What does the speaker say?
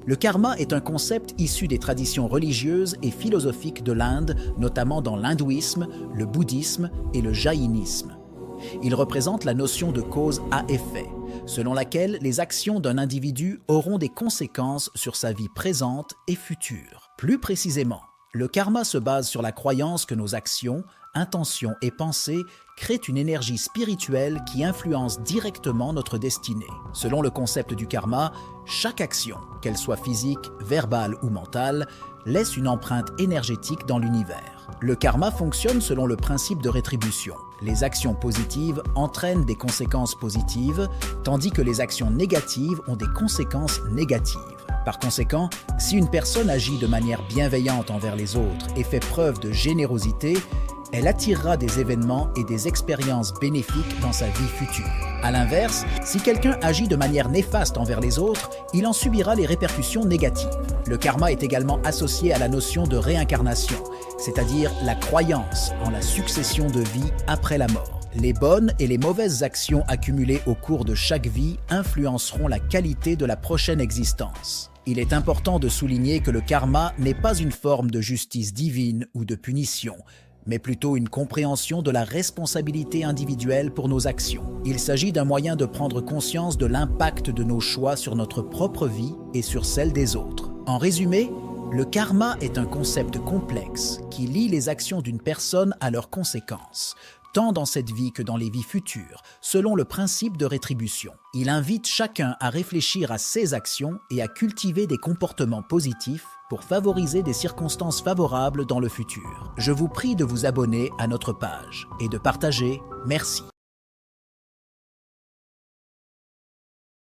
Le karma est un concept issu des traditions religieuses et philosophiques de l'Inde, notamment dans l'hindouisme, le bouddhisme et le jaïnisme. Il représente la notion de cause à effet, selon laquelle les actions d'un individu auront des conséquences sur sa vie présente et future. Plus précisément, le karma se base sur la croyance que nos actions, intentions et pensées créent une énergie spirituelle qui influence directement notre destinée. Selon le concept du karma, chaque action, qu'elle soit physique, verbale ou mentale, laisse une empreinte énergétique dans l'univers. Le karma fonctionne selon le principe de rétribution. Les actions positives entraînent des conséquences positives, tandis que les actions négatives ont des conséquences négatives. Par conséquent, si une personne agit de manière bienveillante envers les autres et fait preuve de générosité, elle attirera des événements et des expériences bénéfiques dans sa vie future. A l'inverse, si quelqu'un agit de manière néfaste envers les autres, il en subira les répercussions négatives. Le karma est également associé à la notion de réincarnation, c'est-à-dire la croyance en la succession de vies après la mort. Les bonnes et les mauvaises actions accumulées au cours de chaque vie influenceront la qualité de la prochaine existence. Il est important de souligner que le karma n'est pas une forme de justice divine ou de punition, mais plutôt une compréhension de la responsabilité individuelle pour nos actions. Il s'agit d'un moyen de prendre conscience de l'impact de nos choix sur notre propre vie et sur celle des autres. En résumé, le karma est un concept complexe qui lie les actions d'une personne à leurs conséquences, tant dans cette vie que dans les vies futures, selon le principe de rétribution. Il invite chacun à réfléchir à ses actions et à cultiver des comportements positifs pour favoriser des circonstances favorables dans le futur. Je vous prie de vous abonner à notre page et de partager. Merci.